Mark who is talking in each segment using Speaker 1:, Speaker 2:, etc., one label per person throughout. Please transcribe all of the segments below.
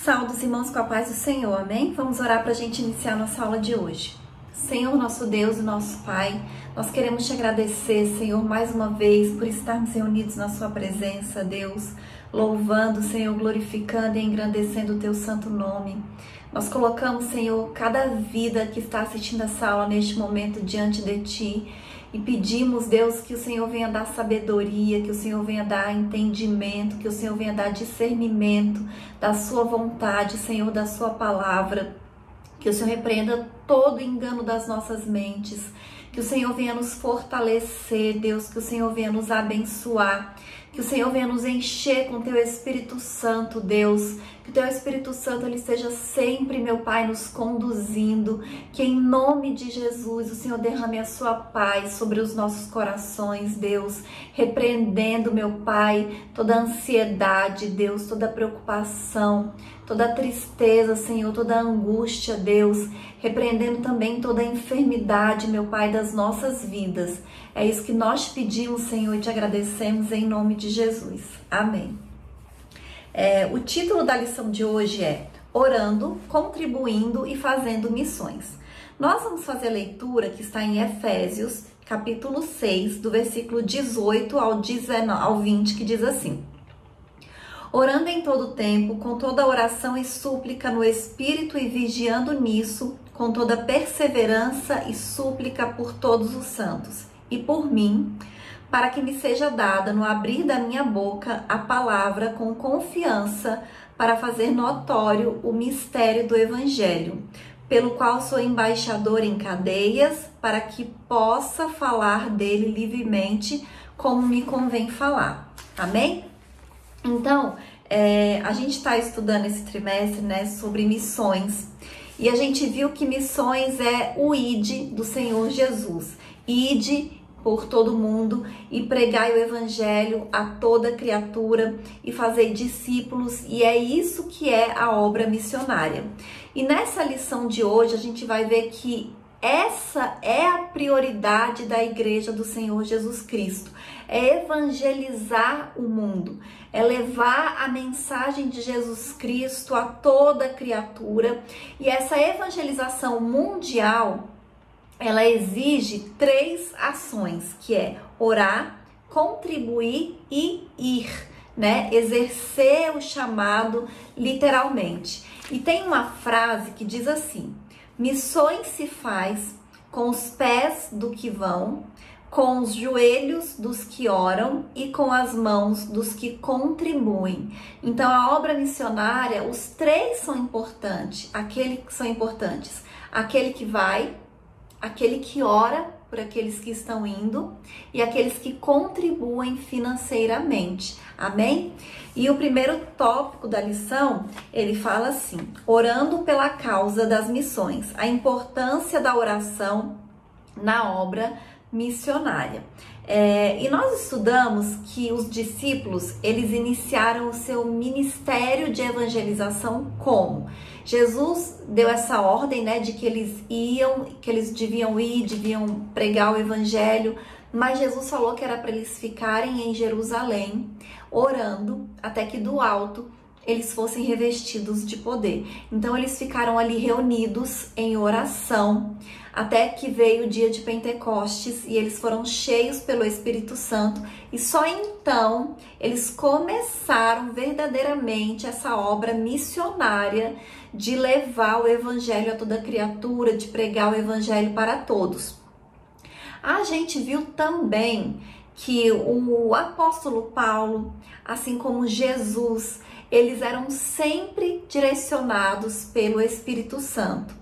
Speaker 1: Saudos, irmãos, com a paz do Senhor, amém? Vamos orar para a gente iniciar a nossa aula de hoje. Senhor, nosso Deus e nosso Pai, nós queremos te agradecer, Senhor, mais uma vez por estarmos reunidos na sua presença, Deus, louvando, Senhor, glorificando e engrandecendo o teu santo nome. Nós colocamos, Senhor, cada vida que está assistindo essa aula neste momento diante de ti e pedimos, Deus, que o Senhor venha dar sabedoria, que o Senhor venha dar entendimento, que o Senhor venha dar discernimento da sua vontade, Senhor, da sua palavra, que o Senhor repreenda todo engano das nossas mentes, que o Senhor venha nos fortalecer, Deus, que o Senhor venha nos abençoar, que o Senhor venha nos encher com o teu Espírito Santo, Deus, que o teu Espírito Santo ele esteja sempre, meu Pai, nos conduzindo, que em nome de Jesus o Senhor derrame a sua paz sobre os nossos corações, Deus, repreendendo, meu Pai, toda a ansiedade, Deus, toda a preocupação, toda a tristeza, Senhor, toda a angústia, Deus, repreendendo também toda a enfermidade, meu Pai, das nossas vidas. É isso que nós pedimos, Senhor, e te agradecemos em nome de Jesus. Amém. O título da lição de hoje é Orando, Contribuindo e Fazendo Missões. Nós vamos fazer a leitura que está em Efésios, capítulo 6, do versículo 18 ao 20, que diz assim: Orando em todo tempo, com toda oração e súplica no Espírito e vigiando nisso, com toda perseverança e súplica por todos os santos e por mim, para que me seja dada no abrir da minha boca a palavra com confiança para fazer notório o mistério do Evangelho, pelo qual sou embaixador em cadeias, para que possa falar dele livremente como me convém falar. Amém? Então, a gente está estudando esse trimestre, né, sobre missões, e a gente viu que missões é o ide do Senhor Jesus. Ide por todo mundo e pregai o evangelho a toda criatura e fazei discípulos, e é isso que é a obra missionária. E nessa lição de hoje a gente vai ver que essa é a prioridade da igreja do Senhor Jesus Cristo, é evangelizar o mundo, é levar a mensagem de Jesus Cristo a toda criatura, e essa evangelização mundial ela exige 3 ações, que é orar, contribuir e ir, né? Exercer o chamado literalmente. E tem uma frase que diz assim: missões se faz com os pés do que vão, com os joelhos dos que oram e com as mãos dos que contribuem. Então a obra missionária, os 3 são importantes, aquele que vai, aquele que ora por aqueles que estão indo e aqueles que contribuem financeiramente. Amém? E o primeiro tópico da lição, ele fala assim: orando pela causa das missões, a importância da oração na obra missionária. E nós estudamos que os discípulos, eles iniciaram o seu ministério de evangelização como? Jesus deu essa ordem, né, de que eles deviam pregar o evangelho, mas Jesus falou que era para eles ficarem em Jerusalém, orando, até que do alto eles fossem revestidos de poder. Então eles ficaram ali reunidos em oração, até que veio o dia de Pentecostes e eles foram cheios pelo Espírito Santo, e só então eles começaram verdadeiramente essa obra missionária de levar o evangelho a toda criatura, de pregar o evangelho para todos. A gente viu também que o apóstolo Paulo, assim como Jesus, eles eram sempre direcionados pelo Espírito Santo.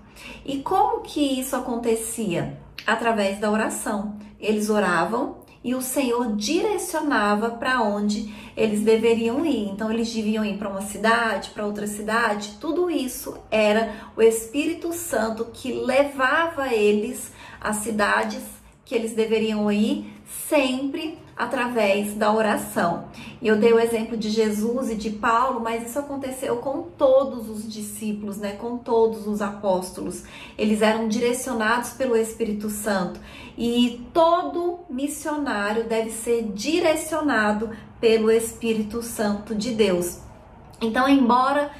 Speaker 1: E como que isso acontecia? Através da oração. Eles oravam e o Senhor direcionava para onde eles deveriam ir. Então eles deviam ir para uma cidade, para outra cidade. Tudo isso era o Espírito Santo que levava eles às cidades que eles deveriam ir, sempre através da oração. E eu dei o exemplo de Jesus e de Paulo, mas isso aconteceu com todos os discípulos, né? Com todos os apóstolos. Eles eram direcionados pelo Espírito Santo. E todo missionário deve ser direcionado pelo Espírito Santo de Deus. Então, embora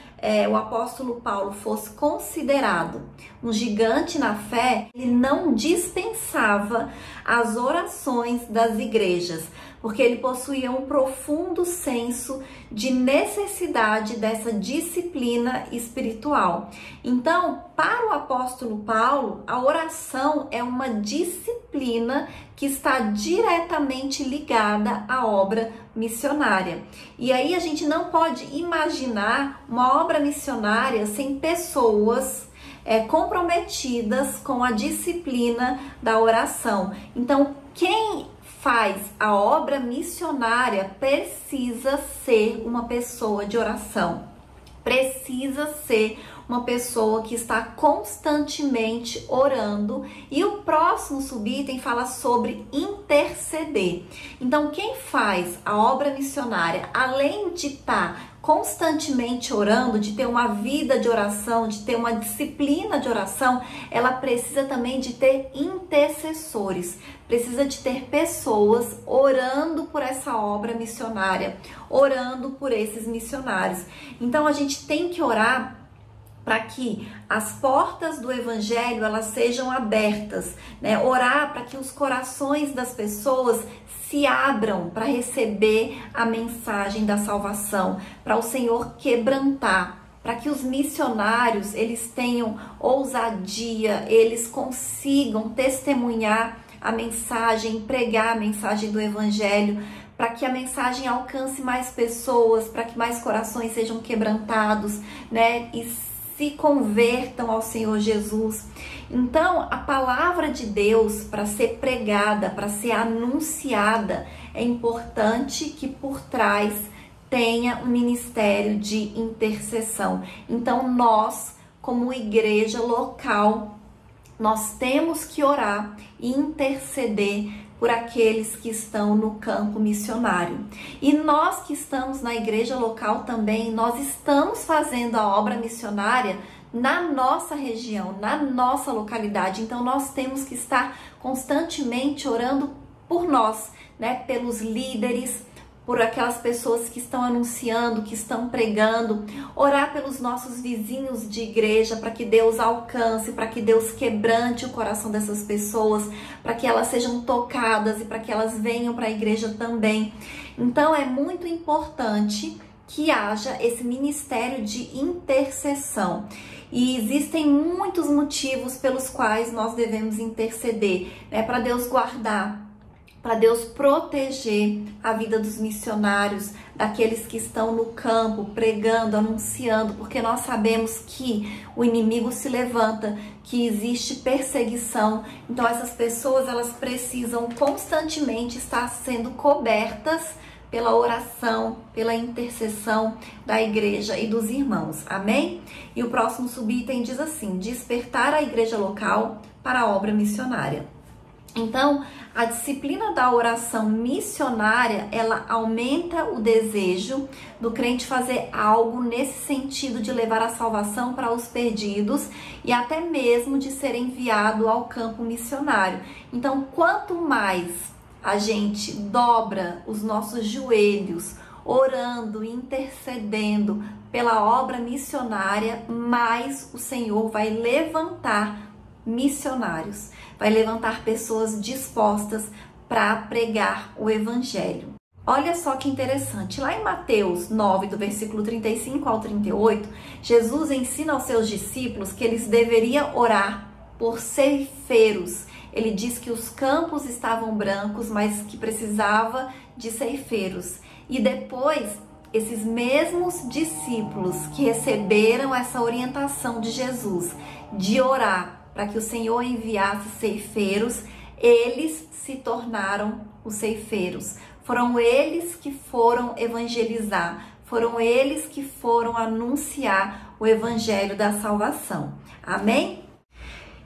Speaker 1: o apóstolo Paulo fosse considerado um gigante na fé, ele não dispensava as orações das igrejas, porque ele possuía um profundo senso de necessidade dessa disciplina espiritual. Então, para o apóstolo Paulo, a oração é uma disciplina que está diretamente ligada à obra missionária. E aí a gente não pode imaginar uma obra missionária sem pessoas comprometidas com a disciplina da oração. Então, quem faz a obra missionária precisa ser uma pessoa de oração, precisa ser uma pessoa que está constantemente orando. E o próximo subitem fala sobre interceder. Então, quem faz a obra missionária, além de estar constantemente orando, de ter uma vida de oração, de ter uma disciplina de oração, ela precisa também de ter intercessores, precisa de ter pessoas orando por essa obra missionária, orando por esses missionários. Então a gente tem que orar para que as portas do evangelho elas sejam abertas, né? Orar para que os corações das pessoas se abram para receber a mensagem da salvação, para o Senhor quebrantar, para que os missionários eles tenham ousadia, eles consigam testemunhar a mensagem, pregar a mensagem do evangelho, para que a mensagem alcance mais pessoas, para que mais corações sejam quebrantados, né? E se convertam ao Senhor Jesus. Então, a palavra de Deus, para ser pregada, para ser anunciada, é importante que por trás tenha um ministério de intercessão. Então, nós, como igreja local, nós temos que orar e interceder por aqueles que estão no campo missionário. E nós que estamos na igreja local também, nós estamos fazendo a obra missionária na nossa região, na nossa localidade. Então nós temos que estar constantemente orando por nós, né? Pelos líderes, por aquelas pessoas que estão anunciando, que estão pregando, orar pelos nossos vizinhos de igreja, para que Deus alcance, para que Deus quebrante o coração dessas pessoas, para que elas sejam tocadas e para que elas venham para a igreja também. Então é muito importante que haja esse ministério de intercessão. E existem muitos motivos pelos quais nós devemos interceder, né? Para Deus guardar, para Deus proteger a vida dos missionários, daqueles que estão no campo, pregando, anunciando, porque nós sabemos que o inimigo se levanta, que existe perseguição. Então essas pessoas, elas precisam constantemente estar sendo cobertas pela oração, pela intercessão da igreja e dos irmãos. Amém? E o próximo subitem diz assim: despertar a igreja local para a obra missionária. Então, a disciplina da oração missionária, ela aumenta o desejo do crente fazer algo nesse sentido de levar a salvação para os perdidos e até mesmo de ser enviado ao campo missionário. Então, quanto mais a gente dobra os nossos joelhos, orando, intercedendo pela obra missionária, mais o Senhor vai levantar missionários, vai levantar pessoas dispostas para pregar o evangelho. Olha só que interessante, lá em Mateus 9, do versículo 35 ao 38, Jesus ensina aos seus discípulos que eles deveriam orar por ceifeiros. Ele diz que os campos estavam brancos, mas que precisava de ceifeiros. E depois, esses mesmos discípulos que receberam essa orientação de Jesus de orar para que o Senhor enviasse ceifeiros, eles se tornaram os ceifeiros. Foram eles que foram evangelizar, foram eles que foram anunciar o evangelho da salvação. Amém?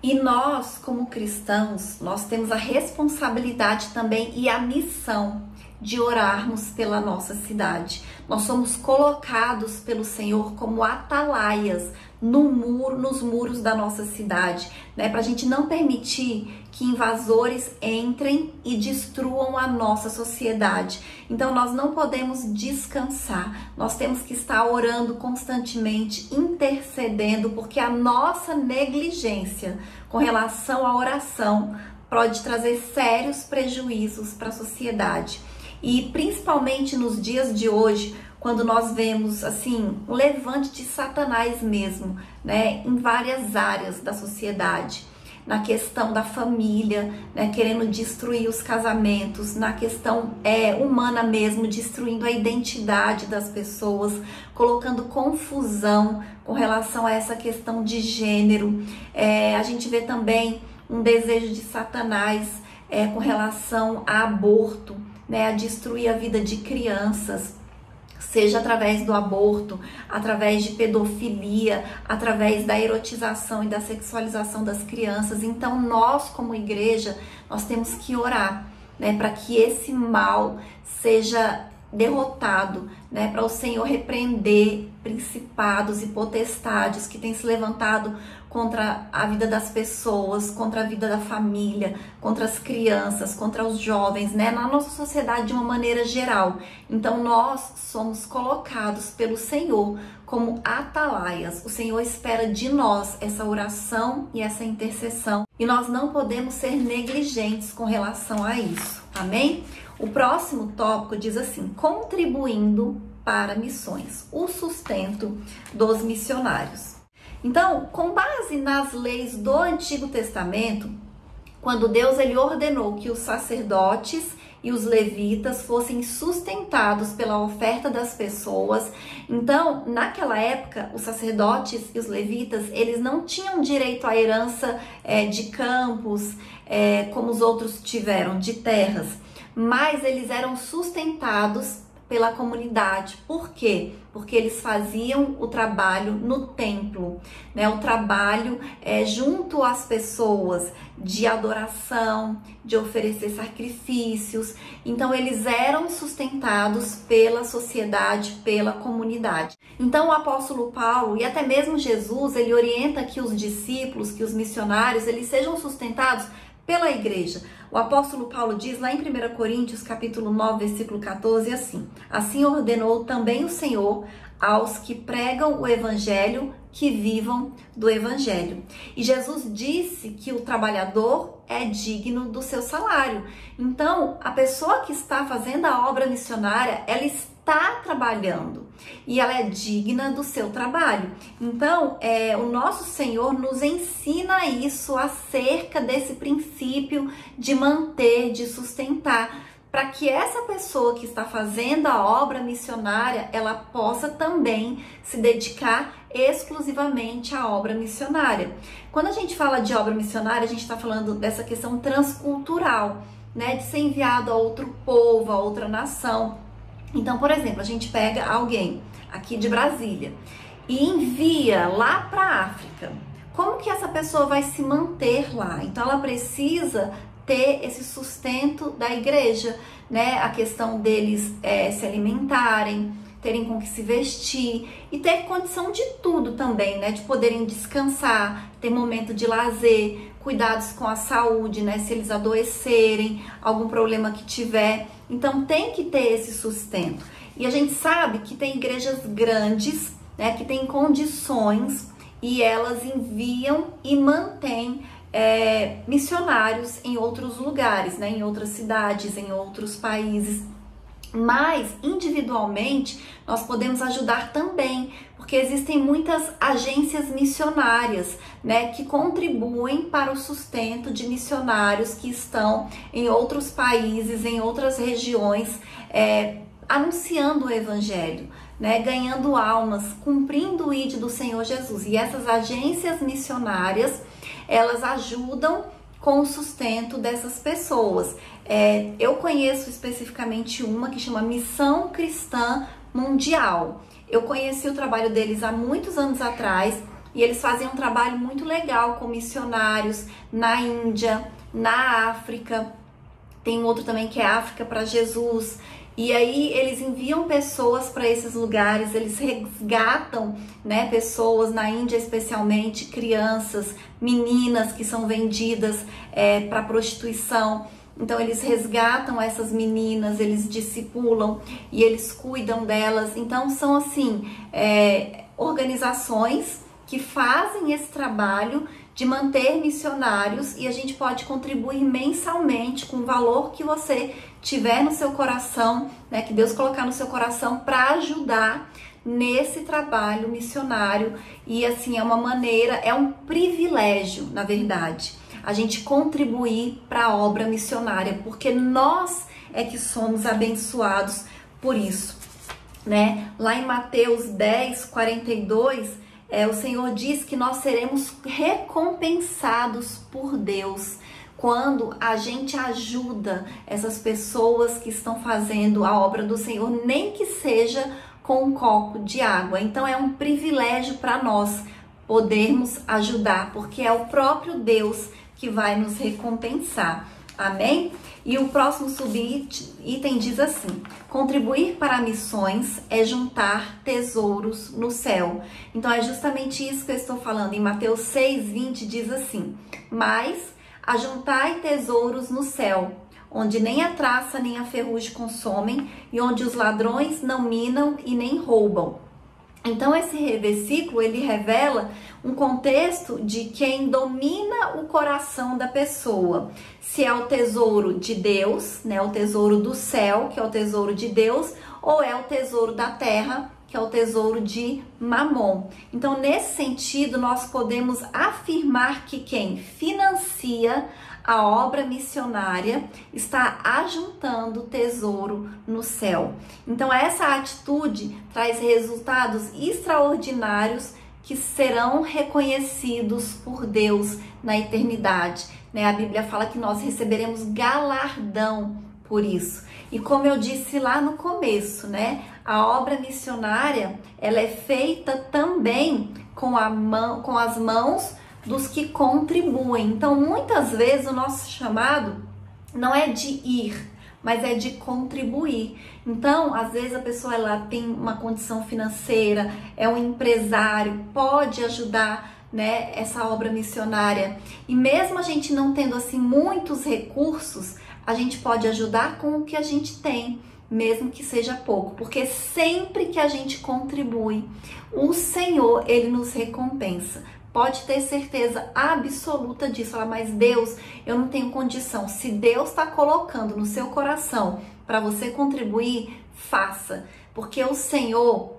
Speaker 1: E nós, como cristãos, nós temos a responsabilidade também e a missão de orarmos pela nossa cidade. Nós somos colocados pelo Senhor como atalaias nos muros da nossa cidade, né? Para a gente não permitir que invasores entrem e destruam a nossa sociedade. Então nós não podemos descansar, nós temos que estar orando constantemente, intercedendo, porque a nossa negligência com relação à oração pode trazer sérios prejuízos para a sociedade. E principalmente nos dias de hoje, quando nós vemos assim um levante de Satanás mesmo, né, em várias áreas da sociedade, na questão da família, né, querendo destruir os casamentos, na questão humana mesmo, destruindo a identidade das pessoas, colocando confusão com relação a essa questão de gênero. A gente vê também um desejo de Satanás com relação a aborto, né, a destruir a vida de crianças, seja através do aborto, através de pedofilia, através da erotização e da sexualização das crianças. Então nós, como igreja, nós temos que orar, né, para que esse mal seja derrotado, né, para o Senhor repreender principados e potestades que têm se levantado contra a vida das pessoas, contra a vida da família, contra as crianças, contra os jovens, né, na nossa sociedade de uma maneira geral. Então nós somos colocados pelo Senhor como atalaias. O Senhor espera de nós essa oração e essa intercessão, e nós não podemos ser negligentes com relação a isso. Amém? O próximo tópico diz assim: contribuindo para missões, o sustento dos missionários. Então, com base nas leis do Antigo Testamento, quando Deus ele ordenou que os sacerdotes e os levitas fossem sustentados pela oferta das pessoas, então, naquela época, os sacerdotes e os levitas, eles não tinham direito à herança de campos, como os outros tiveram, de terras, mas eles eram sustentados pela comunidade. Por quê? Porque eles faziam o trabalho no templo, né? O trabalho junto às pessoas de adoração, de oferecer sacrifícios. Então eles eram sustentados pela sociedade, pela comunidade. Então o apóstolo Paulo e até mesmo Jesus, ele orienta que os discípulos, que os missionários, eles sejam sustentados pela igreja. O apóstolo Paulo diz lá em 1 Coríntios, capítulo 9, versículo 14, assim: assim ordenou também o Senhor aos que pregam o evangelho que vivam do evangelho. E Jesus disse que o trabalhador é digno do seu salário. Então, a pessoa que está fazendo a obra missionária, ela está trabalhando e ela é digna do seu trabalho. Então, o nosso Senhor nos ensina isso acerca desse princípio de manter, de sustentar, para que essa pessoa que está fazendo a obra missionária, ela possa também se dedicar exclusivamente à obra missionária. Quando a gente fala de obra missionária, a gente está falando dessa questão transcultural, né, de ser enviado a outro povo, a outra nação. Então, por exemplo, a gente pega alguém aqui de Brasília e envia lá para a África. Como que essa pessoa vai se manter lá? Então, ela precisa ter esse sustento da igreja, né? A questão deles se alimentarem, terem com que se vestir e ter condição de tudo também, né? De poderem descansar, ter momento de lazer, cuidados com a saúde, né? Se eles adoecerem, algum problema que tiver. Então tem que ter esse sustento. E a gente sabe que tem igrejas grandes, né? Que têm condições e elas enviam e mantêm missionários em outros lugares, né? Em outras cidades, em outros países. Mas individualmente nós podemos ajudar também, porque existem muitas agências missionárias, né, que contribuem para o sustento de missionários que estão em outros países, em outras regiões, anunciando o evangelho, né, ganhando almas, cumprindo o ID do Senhor Jesus. E essas agências missionárias, elas ajudam com o sustento dessas pessoas. Eu conheço especificamente uma que chama Missão Cristã Mundial. Eu conheci o trabalho deles há muitos anos atrás e eles fazem um trabalho muito legal com missionários na Índia, na África, tem um outro também que é África para Jesus. E aí eles enviam pessoas para esses lugares, eles resgatam, né, pessoas na Índia, especialmente crianças, meninas que são vendidas para prostituição. Então eles resgatam essas meninas, eles discipulam e eles cuidam delas. Então são assim organizações que fazem esse trabalho de manter missionários, e a gente pode contribuir mensalmente com o valor que você tiver no seu coração, né, que Deus colocar no seu coração, para ajudar nesse trabalho missionário. E assim, é uma maneira, é um privilégio, na verdade, a gente contribuir para a obra missionária, porque nós é que somos abençoados por isso, né? Lá em Mateus 10:42, o Senhor diz que nós seremos recompensados por Deus quando a gente ajuda essas pessoas que estão fazendo a obra do Senhor, nem que seja com um copo de água. Então é um privilégio para nós podermos ajudar, porque é o próprio Deus que vai nos recompensar. Amém? E o próximo subitem diz assim: contribuir para missões é juntar tesouros no céu. Então é justamente isso que eu estou falando. Em Mateus 6:20 diz assim: mas ajuntai tesouros no céu, onde nem a traça nem a ferrugem consomem, e onde os ladrões não minam e nem roubam. Então esse versículo, ele revela um contexto de quem domina o coração da pessoa. Se é o tesouro de Deus, né, o tesouro do céu, que é o tesouro de Deus, ou é o tesouro da terra, que é o tesouro de Mamon. Então, nesse sentido, nós podemos afirmar que quem financia a obra missionária está ajuntando tesouro no céu. Então, essa atitude traz resultados extraordinários que serão reconhecidos por Deus na eternidade, né? A Bíblia fala que nós receberemos galardão por isso. E como eu disse lá no começo, né? A obra missionária, ela é feita também com as mãos dos que contribuem. Então, muitas vezes o nosso chamado não é de ir, mas é de contribuir. Então, às vezes a pessoa ela tem uma condição financeira, é um empresário, pode ajudar, né, essa obra missionária. E mesmo a gente não tendo assim muitos recursos, a gente pode ajudar com o que a gente tem, mesmo que seja pouco, porque sempre que a gente contribui, o Senhor, ele nos recompensa. Pode ter certeza absoluta disso. Falar, mas Deus, eu não tenho condição. Se Deus está colocando no seu coração para você contribuir, faça. Porque o Senhor,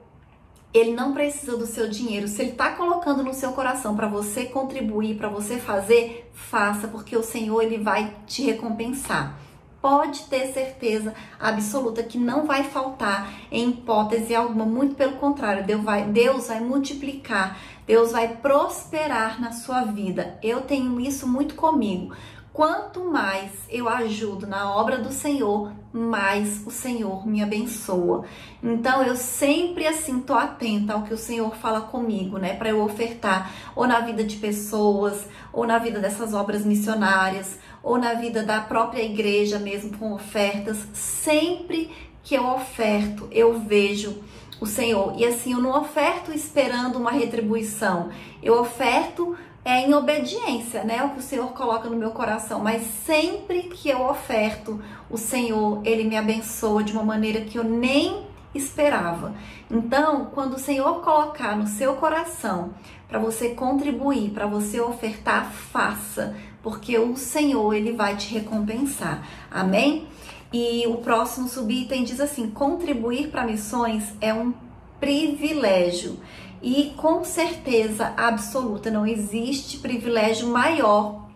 Speaker 1: ele não precisa do seu dinheiro. Se ele está colocando no seu coração para você contribuir, para você fazer, faça. Porque o Senhor, ele vai te recompensar. Pode ter certeza absoluta que não vai faltar em hipótese alguma. Muito pelo contrário, Deus vai multiplicar. Deus vai prosperar na sua vida. Eu tenho isso muito comigo. Quanto mais eu ajudo na obra do Senhor, mais o Senhor me abençoa. Então eu sempre assim tô atenta ao que o Senhor fala comigo, né, para eu ofertar ou na vida de pessoas, ou na vida dessas obras missionárias, ou na vida da própria igreja mesmo, com ofertas. Sempre que eu oferto, eu vejo o Senhor. E assim, eu não oferto esperando uma retribuição. Eu oferto em obediência, né? O que o Senhor coloca no meu coração. Mas sempre que eu oferto, o Senhor, ele me abençoa de uma maneira que eu nem esperava. Então, quando o Senhor colocar no seu coração para você contribuir, para você ofertar, faça, porque o Senhor, ele vai te recompensar. Amém? E o próximo subitem diz assim: contribuir para missões é um privilégio. E com certeza absoluta, não existe privilégio maior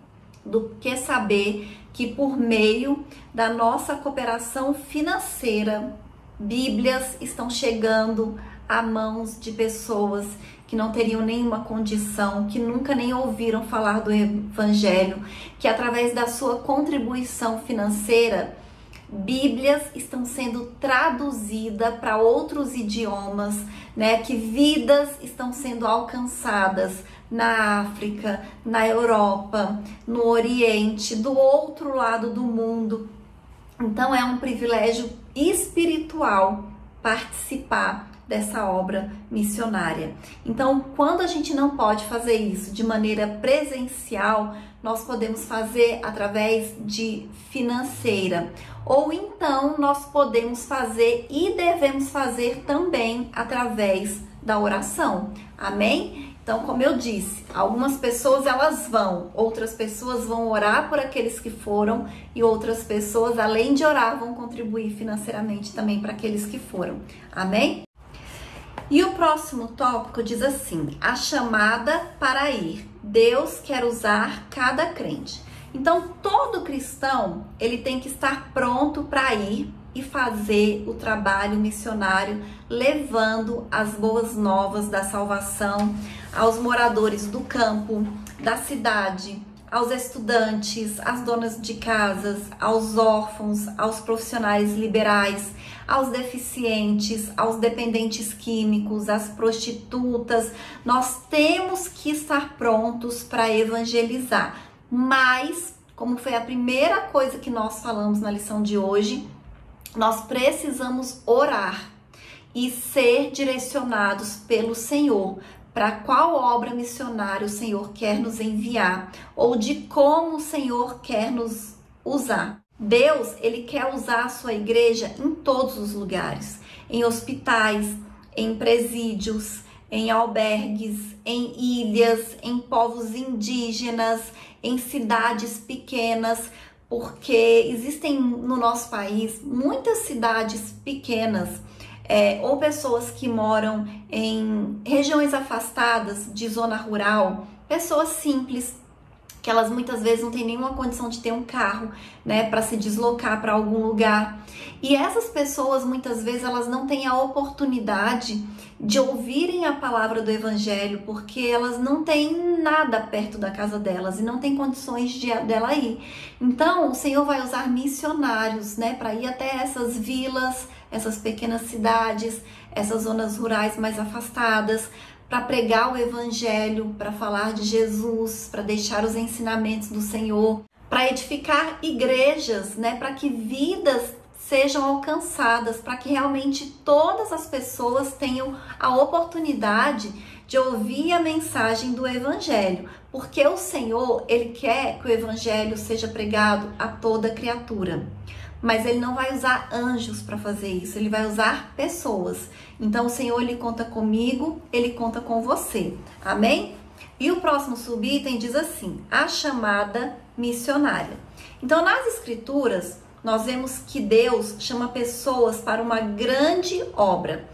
Speaker 1: do que saber que por meio da nossa cooperação financeira, Bíblias estão chegando a mãos de pessoas que não teriam nenhuma condição, que nunca nem ouviram falar do Evangelho, que através da sua contribuição financeira, Bíblias estão sendo traduzidas para outros idiomas, né? Que vidas estão sendo alcançadas na África, na Europa, no Oriente, do outro lado do mundo. Então é um privilégio espiritual participar dessa obra missionária. Então, quando a gente não pode fazer isso de maneira presencial, nós podemos fazer através de financeira. Ou então nós podemos fazer e devemos fazer também através da oração. Amém? Então, como eu disse, algumas pessoas elas vão, outras pessoas vão orar por aqueles que foram e outras pessoas, além de orar, vão contribuir financeiramente também para aqueles que foram. Amém? E o próximo tópico diz assim: a chamada para ir. Deus quer usar cada crente. Então, todo cristão, ele tem que estar pronto para ir e fazer o trabalho missionário, levando as boas novas da salvação aos moradores do campo, da cidade, aos estudantes, às donas de casas, aos órfãos, aos profissionais liberais, aos deficientes, aos dependentes químicos, às prostitutas. Nós temos que estar prontos para evangelizar. Mas, como foi a primeira coisa que nós falamos na lição de hoje, nós precisamos orar e ser direcionados pelo Senhor para qual obra missionária o Senhor quer nos enviar ou de como o Senhor quer nos usar. Deus, ele quer usar a sua igreja em todos os lugares, em hospitais, em presídios, em albergues, em ilhas, em povos indígenas, em cidades pequenas, porque existem no nosso país muitas cidades pequenas, ou pessoas que moram em regiões afastadas de zona rural, pessoas simples, que elas muitas vezes não têm nenhuma condição de ter um carro, né, para se deslocar para algum lugar. E essas pessoas, muitas vezes, elas não têm a oportunidade de ouvirem a palavra do Evangelho, porque elas não têm nada perto da casa delas e não têm condições dela ir. Então, o Senhor vai usar missionários, né, para ir até essas vilas, essas pequenas cidades, essas zonas rurais mais afastadas, para pregar o Evangelho, para falar de Jesus, para deixar os ensinamentos do Senhor, para edificar igrejas, né, para que vidas sejam alcançadas, para que realmente todas as pessoas tenham a oportunidade de ouvir a mensagem do Evangelho, porque o Senhor, ele quer que o Evangelho seja pregado a toda criatura. Mas ele não vai usar anjos para fazer isso, ele vai usar pessoas. Então o Senhor, ele conta comigo, ele conta com você. Amém? E o próximo subitem diz assim: a chamada missionária. Então nas escrituras, nós vemos que Deus chama pessoas para uma grande obra.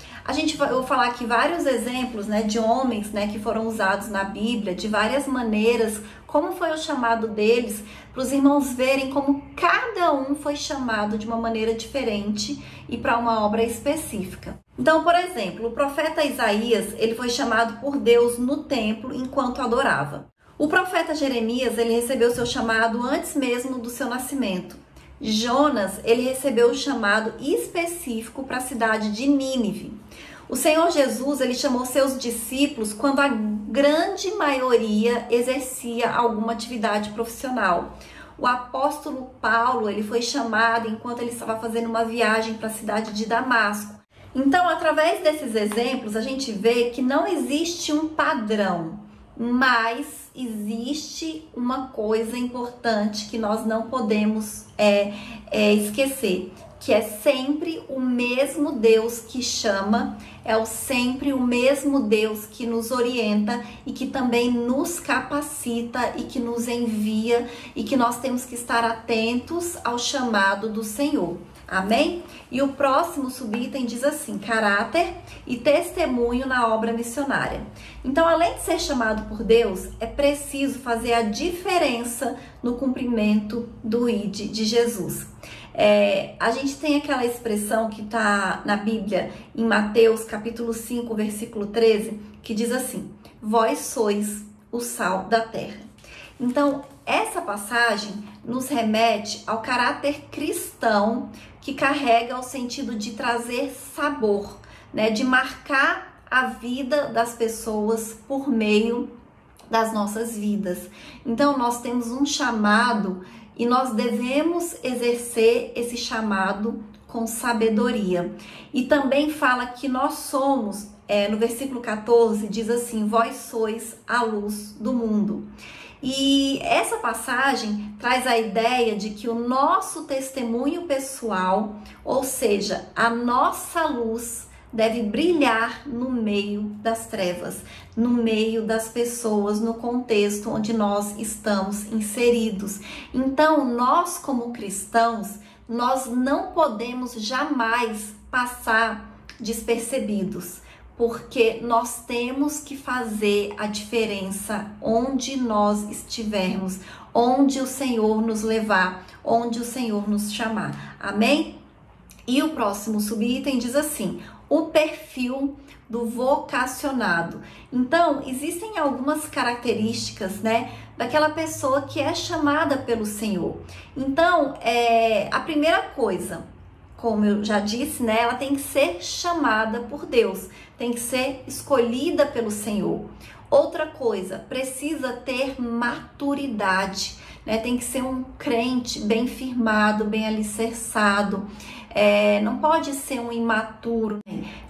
Speaker 1: Eu vou falar aqui vários exemplos, né, de homens, né, que foram usados na Bíblia, de várias maneiras, como foi o chamado deles, para os irmãos verem como cada um foi chamado de uma maneira diferente e para uma obra específica. Então, por exemplo, o profeta Isaías, ele foi chamado por Deus no templo enquanto adorava. O profeta Jeremias, ele recebeu seu chamado antes mesmo do seu nascimento. Jonas, ele recebeu o chamado específico para a cidade de Nínive. O Senhor Jesus, ele chamou seus discípulos quando a grande maioria exercia alguma atividade profissional. O apóstolo Paulo, ele foi chamado enquanto ele estava fazendo uma viagem para a cidade de Damasco. Então, através desses exemplos, a gente vê que não existe um padrão, mas existe uma coisa importante que nós não podemos esquecer, que é sempre o mesmo Deus que chama, sempre o mesmo Deus que nos orienta e que também nos capacita e que nos envia e que nós temos que estar atentos ao chamado do Senhor. Amém? E o próximo subitem diz assim: caráter e testemunho na obra missionária. Então, além de ser chamado por Deus, é preciso fazer a diferença no cumprimento do ID de Jesus. A gente tem aquela expressão que está na Bíblia, em Mateus capítulo 5, versículo 13, que diz assim: vós sois o sal da terra. Então, essa passagem nos remete ao caráter cristão que carrega o sentido de trazer sabor, né, de marcar a vida das pessoas por meio das nossas vidas. Então, nós temos um chamado e nós devemos exercer esse chamado com sabedoria. E também fala que nós somos, no versículo 14, diz assim: vós sois a luz do mundo. E essa passagem traz a ideia de que o nosso testemunho pessoal, ou seja, a nossa luz, deve brilhar no meio das trevas, no meio das pessoas, no contexto onde nós estamos inseridos. Então, nós como cristãos, nós não podemos jamais passar despercebidos, porque nós temos que fazer a diferença onde nós estivermos, onde o Senhor nos levar, onde o Senhor nos chamar. Amém? E o próximo subitem diz assim: o perfil do vocacionado. Então, existem algumas características, né, daquela pessoa que é chamada pelo Senhor. Então, a primeira coisa, como eu já disse, né, ela tem que ser chamada por Deus, tem que ser escolhida pelo Senhor. Outra coisa, precisa ter maturidade, né, tem que ser um crente bem firmado, bem alicerçado. Não pode ser um imaturo,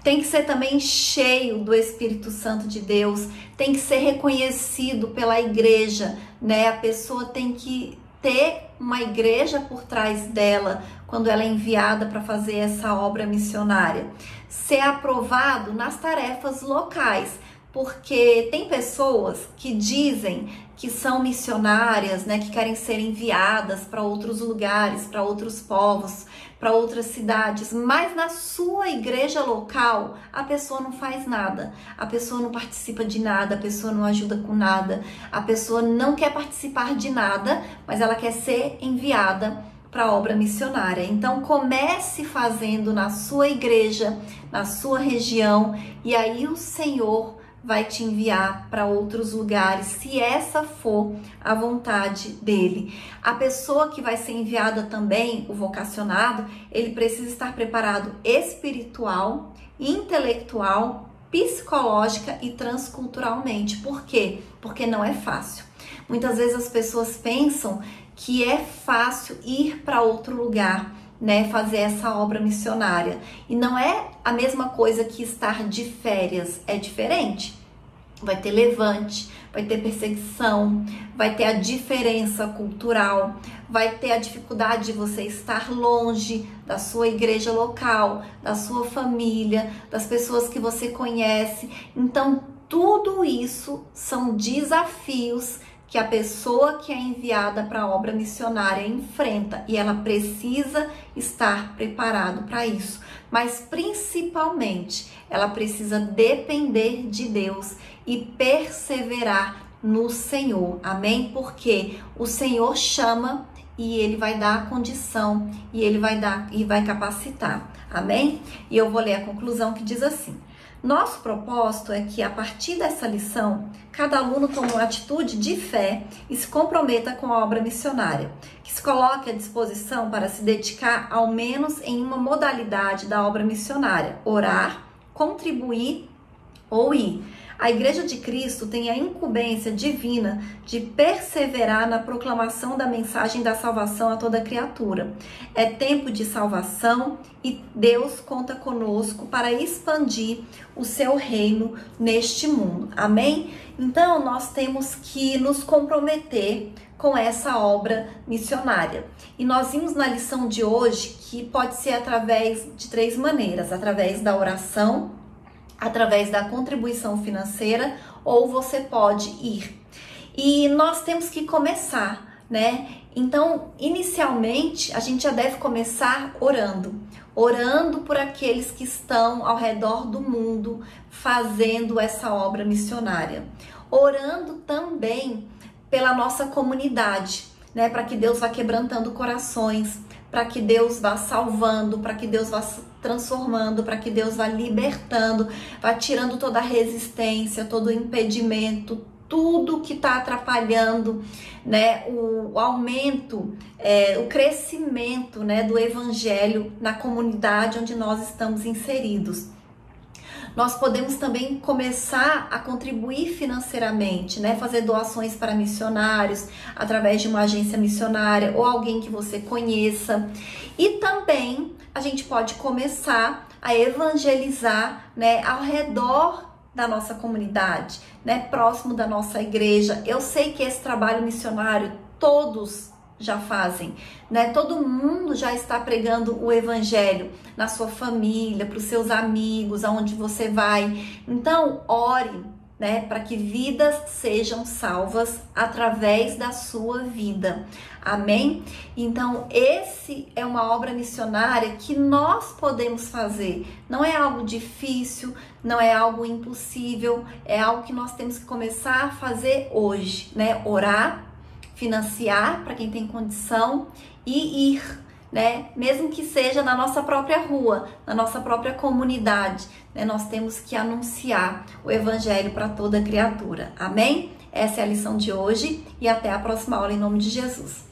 Speaker 1: tem que ser também cheio do Espírito Santo de Deus, tem que ser reconhecido pela igreja, né? A pessoa tem que ter uma igreja por trás dela quando ela é enviada para fazer essa obra missionária, ser aprovado nas tarefas locais, porque tem pessoas que dizem que são missionárias, né, que querem ser enviadas para outros lugares, para outros povos, para outras cidades, mas na sua igreja local a pessoa não faz nada, a pessoa não participa de nada, a pessoa não ajuda com nada, a pessoa não quer participar de nada, mas ela quer ser enviada para a obra missionária. Então comece fazendo na sua igreja, na sua região, e aí o Senhor vai te enviar para outros lugares, se essa for a vontade dele. A pessoa que vai ser enviada também, o vocacionado, ele precisa estar preparado espiritual, intelectual, psicológica e transculturalmente. Por quê? Porque não é fácil. Muitas vezes as pessoas pensam que é fácil ir para outro lugar, né, fazer essa obra missionária. E não é a mesma coisa que estar de férias, é diferente. Vai ter levante, vai ter perseguição, vai ter a diferença cultural, vai ter a dificuldade de você estar longe da sua igreja local, da sua família, das pessoas que você conhece. Então, tudo isso são desafios que a pessoa que é enviada para a obra missionária enfrenta, e ela precisa estar preparado para isso. Mas principalmente, ela precisa depender de Deus e perseverar no Senhor. Amém? Porque o Senhor chama e ele vai dar a condição e ele vai dar e vai capacitar. Amém? E eu vou ler a conclusão que diz assim: nosso propósito é que, a partir dessa lição, cada aluno tome uma atitude de fé e se comprometa com a obra missionária, que se coloque à disposição para se dedicar ao menos em uma modalidade da obra missionária: orar, contribuir ou ir. A Igreja de Cristo tem a incumbência divina de perseverar na proclamação da mensagem da salvação a toda criatura. É tempo de salvação e Deus conta conosco para expandir o seu reino neste mundo. Amém? Então, nós temos que nos comprometer com essa obra missionária. E nós vimos na lição de hoje que pode ser através de 3 maneiras: através da oração, através da contribuição financeira, ou você pode ir. E nós temos que começar, né? Então, inicialmente, a gente já deve começar orando por aqueles que estão ao redor do mundo fazendo essa obra missionária. Orando também pela nossa comunidade, né? Para que Deus vá quebrantando corações, para que Deus vá salvando, para que Deus vá transformando, para que Deus vá libertando, vá tirando toda a resistência, todo o impedimento, tudo que está atrapalhando, né, o aumento, o crescimento, né, do evangelho na comunidade onde nós estamos inseridos. Nós podemos também começar a contribuir financeiramente, né? Fazer doações para missionários através de uma agência missionária ou alguém que você conheça. E também a gente pode começar a evangelizar, né, ao redor da nossa comunidade, né, próximo da nossa igreja. Eu sei que esse trabalho missionário todos já fazem, né? Todo mundo já está pregando o evangelho na sua família, para os seus amigos, aonde você vai. Então, ore, né, para que vidas sejam salvas através da sua vida. Amém? Então, esse é uma obra missionária que nós podemos fazer. Não é algo difícil, não é algo impossível, é algo que nós temos que começar a fazer hoje, né? Orar, financiar para quem tem condição e ir, né? Mesmo que seja na nossa própria rua, na nossa própria comunidade, né? Nós temos que anunciar o evangelho para toda criatura. Amém? Essa é a lição de hoje e até a próxima aula em nome de Jesus.